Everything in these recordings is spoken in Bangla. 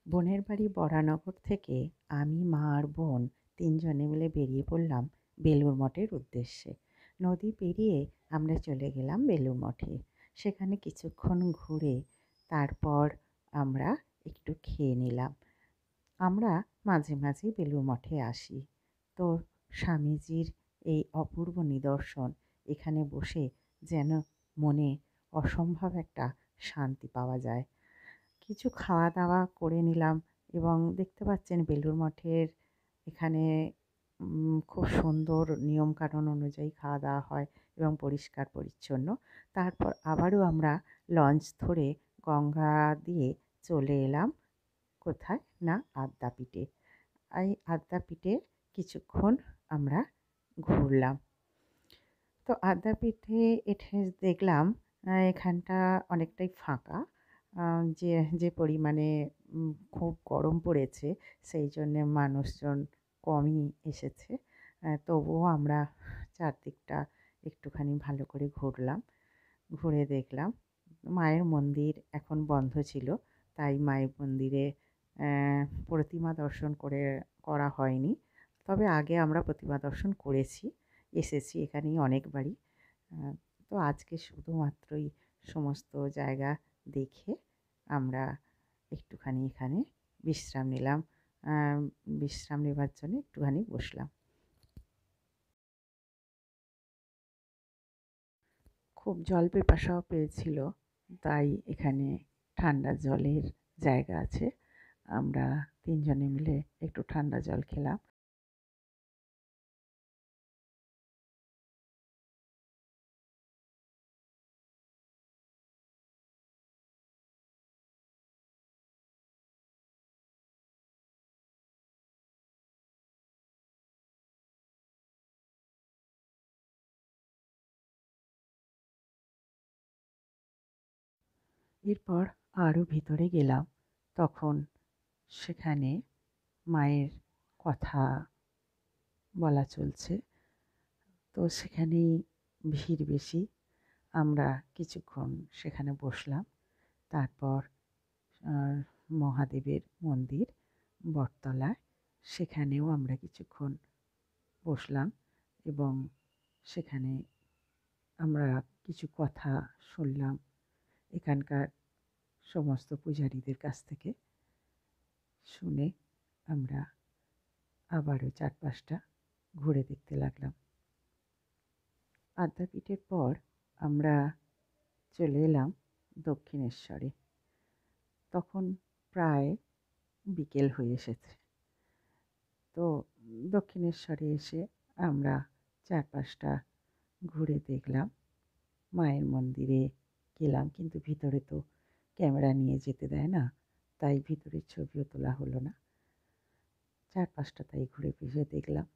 বোনের বাড়ি বরানগর থেকে আমি, মা আর বোন তিনজনে মিলে বেরিয়ে পড়লাম বেলুড় মঠের উদ্দেশ্যে। নদী পেরিয়ে আমরা চলে গেলাম বেলুড় মঠে। সেখানে কিছুক্ষণ ঘুরে তারপর আমরা একটু খেয়ে নিলাম। আমরা মাঝে মাঝেই বেলুড় মঠে আসি। তো স্বামীজির এই অপূর্ব নিদর্শন, এখানে বসে যেন মনে অসম্ভব একটা শান্তি পাওয়া যায়। কিছু খাওয়া দাওয়া করে নিলাম এবং দেখতে পাচ্ছেন বেলুড় মঠের এখানে খুব সুন্দর নিয়মকানুন অনুযায়ী খাওয়া দাওয়া হয় এবং পরিষ্কার পরিচ্ছন্ন। তারপর আবারও আমরা লঞ্চ ধরে গঙ্গা দিয়ে চলে এলাম কোথায় না আদ্যাপীঠে। এই আদ্যাপীঠে কিছুক্ষণ আমরা ঘুরলাম। তো আদ্যাপীঠে এসে দেখলাম এখানটা অনেকটাই ফাঁকা। যে পরিমাণে খুব গরম পড়েছে সেই জন্যে মানুষজন কমই এসেছে। তবুও আমরা চারদিকটা একটুখানি ভালো করে ঘুরলাম। ঘুরে দেখলাম মায়ের মন্দির এখন বন্ধ ছিল, তাই মায়ের মন্দিরে প্রতিমা দর্শন করা হয়নি। তবে আগে আমরা প্রতিমা দর্শন করেছি, এসেছি এখানেই অনেকবারই। তো আজকে শুধুমাত্রই সমস্ত জায়গা দেখে আমরা একটুখানি এখানে বিশ্রাম নিলাম। বিশ্রাম নেবার জন্য একটুখানি বসলাম। খুব জল পিপাসাও পেয়েছিল, তাই এখানে ঠান্ডা জলের জায়গা আছে। আমরা তিনজনে মিলে একটু ঠান্ডা জল খেলাম। এরপর আরও ভিতরে গেলাম। তখন সেখানে মায়ের কথা বলা চলছে। তো সেখানেই ভিড় বেশি। আমরা কিছুক্ষণ সেখানে বসলাম। তারপর মহাদেবের মন্দির বটতলায়, সেখানেও আমরা কিছুক্ষণ বসলাম এবং সেখানে আমরা কিছু কথা শুনলাম এখানকার সমস্ত পূজারীদের কাছ থেকে। শুনে আমরা আবারও চারপাশটা ঘুরে দেখতে লাগলাম। আদ্যাপীঠের পর আমরা চলে এলাম দক্ষিণেশ্বরে। তখন প্রায় বিকেল হয়ে এসেছে। তো দক্ষিণেশ্বরে এসে আমরা চারপাশটা ঘুরে দেখলাম। মায়ের মন্দিরে গেলাম, কিন্তু ভিতরে তো ক্যামেরা নিয়ে যেতে দেয় না, তাই ভিতরের ছবিও তোলা হলো না। চারপাশটা তাই ঘুরে ফিরে দেখলাম।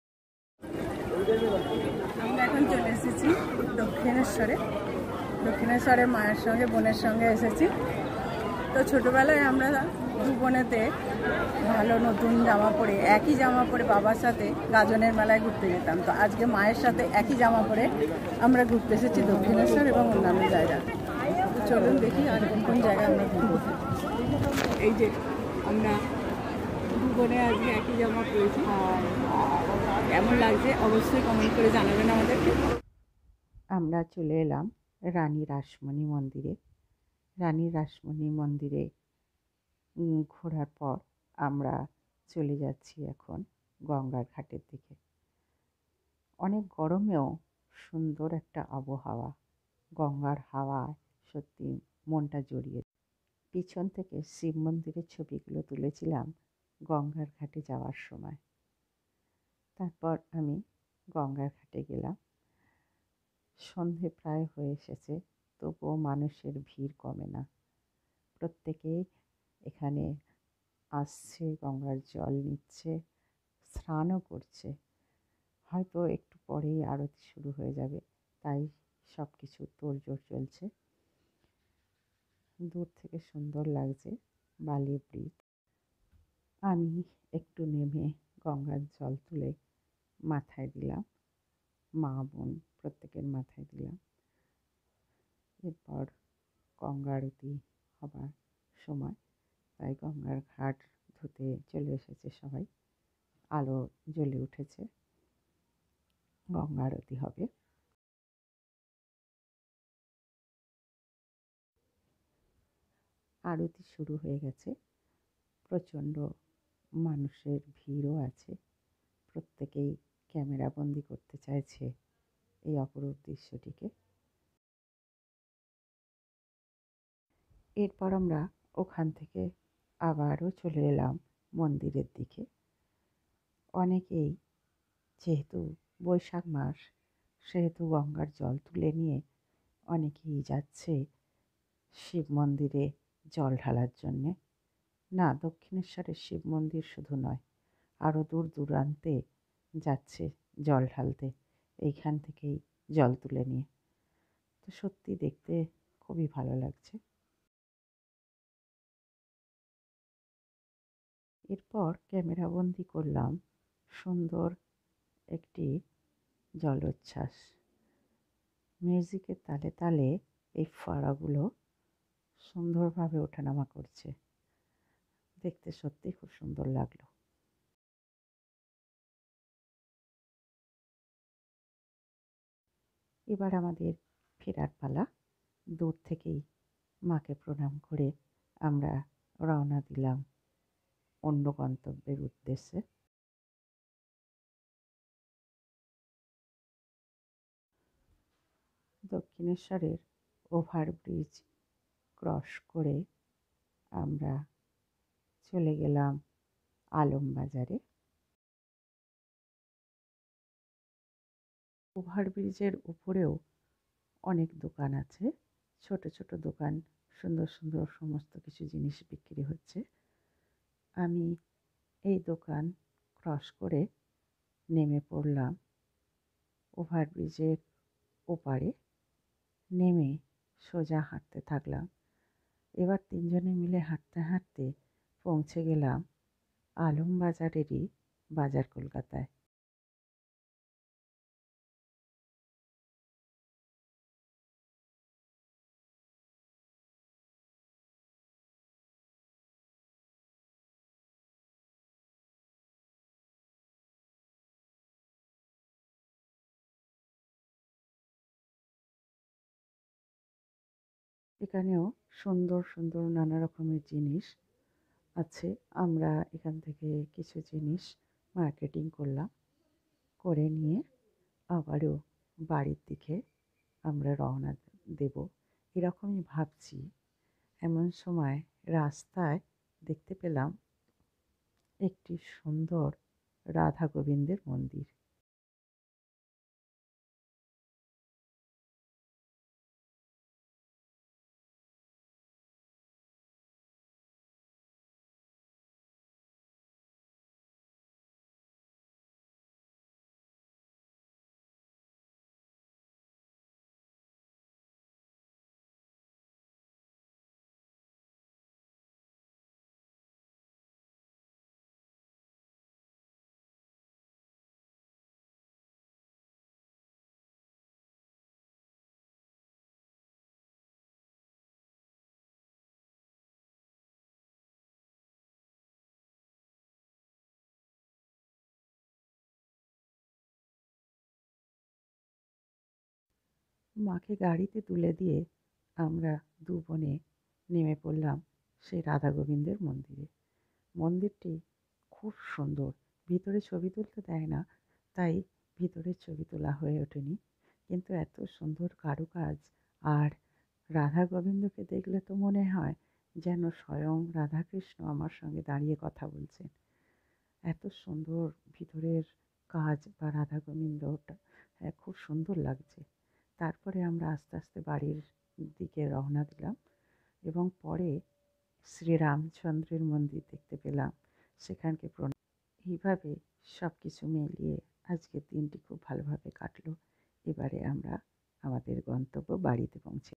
আমরা এখন চলে এসেছি দক্ষিণেশ্বরে। দক্ষিণেশ্বরে মায়ের সঙ্গে বোনের সঙ্গে এসেছি। তো ছোটোবেলায় আমরা দু বোনেতে ভালো নতুন জামা পরে, একই জামা পরে বাবার সাথে গাজনের মেলায় ঘুরতে যেতাম। তো আজকে মায়ের সাথে একই জামা পরে আমরা ঘুরতে এসেছি দক্ষিণেশ্বর এবং অন্যান্য জায়গা। তো চলুন দেখি আর কোন কোন জায়গায় আমরা ঘুরবো। এই যে আমরা দু বোনে আজকে একই জামা পরেছি, কেমন লাগছে অবশ্যই কমেন্ট করে জানাবেন আমাদেরকে। আমরা চলে এলাম রানী রাসমণি মন্দিরে। রানী রাসমণি মন্দিরে ঘোরার পর আমরা চলে যাচ্ছি এখন গঙ্গার ঘাটের দিকে। অনেক গরমেও সুন্দর একটা আবহাওয়া, গঙ্গার হাওয়া সত্যি মনটা জড়িয়ে। পিছন থেকে শিব মন্দিরের ছবিগুলো তুলেছিলাম গঙ্গার ঘাটে যাওয়ার সময়। তারপর আমি গঙ্গার ঘাটে গেলাম। সন্ধে প্রায় হয়ে এসেছে, তবুও মানুষের ভিড় কমে না। প্রত্যেকেই এখানে আসছে, গঙ্গার জল নিচ্ছে, স্নানও করছে। হয়তো একটু পরেই আরতি শুরু হয়ে যাবে, তাই সব কিছু তোড়জোড় চলছে। দূর থেকে সুন্দর লাগছে বালি ব্রিজ। আমি একটু নেমে গঙ্গার জল তুলে মাথায় দিলাম, মা বোন প্রত্যেকের মাথায় দিলাম। এরপর গঙ্গা আরতি হবার সময়, তাই গঙ্গার ঘাট ধুতে চলে এসেছে সবাই। আলো জ্বলে উঠেছে, গঙ্গা আরতি হবে। আরতি শুরু হয়ে গেছে, প্রচণ্ড মানুষের ভিড়ও আছে। প্রত্যেকেই ক্যামেরা বন্দি করতে চাইছে এই অপরূপ দৃশ্যটিকে। এরপর আমরা ওখান থেকে আবারও চলে এলাম মন্দিরের দিকে। অনেকেই, যেহেতু বৈশাখ মাস, সেহেতু গঙ্গার জল তুলে নিয়ে অনেকেই যাচ্ছে শিব মন্দিরে জল ঢালার জন্যে। না, দক্ষিণেশ্বরের শিব মন্দির শুধু নয়, আরও দূর দূরান্তে যাচ্ছে জল ঢালতে এইখান থেকেই জল তুলে নিয়ে। তো সত্যি দেখতে খুবই ভালো লাগছে। এরপর ক্যামেরাবন্দি করলাম সুন্দর একটি জলোচ্ছ্বাস। মিউজিকের তালে তালে এই ফোয়ারাগুলো সুন্দরভাবে ওঠানামা করছে, দেখতে সত্যি খুব সুন্দর লাগলো। এবার আমাদের ফেরার পালা। দূর থেকেই মাকে প্রণাম করে আমরা রওনা দিলাম অন্য গন্তব্যের উদ্দেশ্যে। দক্ষিণেশ্বরের ওভারব্রিজ ক্রস করে আমরা চলে গেলাম আলমবাজারে। ওভারব্রিজের উপরেও অনেক দোকান আছে, ছোট ছোট দোকান, সুন্দর সুন্দর সমস্ত কিছু জিনিস বিক্রি হচ্ছে। আমি এই দোকান ক্রস করে নেমে পড়লাম ওভারব্রিজের ওপারে। নেমে সোজা হাঁটতে থাকলাম। এবার তিনজনে মিলে হাঁটতে হাঁটতে পৌঁছে গেলাম আলমবাজারেরই বাজার কলকাতায়। এখানেও সুন্দর সুন্দর নানা রকমের জিনিস আছে। আমরা এখান থেকে কিছু জিনিস মার্কেটিং করলাম, করে নিয়ে আবারও বাড়ির দিকে আমরা রওনা দেব এরকমই ভাবছি। এমন সময় রাস্তায় দেখতে পেলাম একটি সুন্দর রাধা গোবিন্দের মন্দির। মাকে গাড়িতে তুলে দিয়ে আমরা দু বোনে নেমে পড়লাম সেই রাধা গোবিন্দের মন্দিরে। মন্দিরটি খুব সুন্দর, ভিতরে ছবি তুলতে দেয় না, তাই ভিতরের ছবি তোলা হয়ে ওঠেনি। কিন্তু এত সুন্দর কারুকাজ, আর রাধা গোবিন্দকে দেখলে তো মনে হয় যেন স্বয়ং রাধাকৃষ্ণ আমার সঙ্গে দাঁড়িয়ে কথা বলছেন। এত সুন্দর ভিতরের কাজ বা রাধা গোবিন্দটা খুব সুন্দর লাগছে। তারপরে আমরা আস্তে আস্তে বাড়ির দিকে রওনা দিলাম এবং পরে শ্রীরামচন্দ্রের মন্দির দেখতে পেলাম, সেখানকে প্রণাম। এইভাবে সব কিছু মিলিয়ে আজকের দিনটি খুব ভালোভাবে কাটলো। এবারে আমরা আমাদের গন্তব্য বাড়িতে পৌঁছে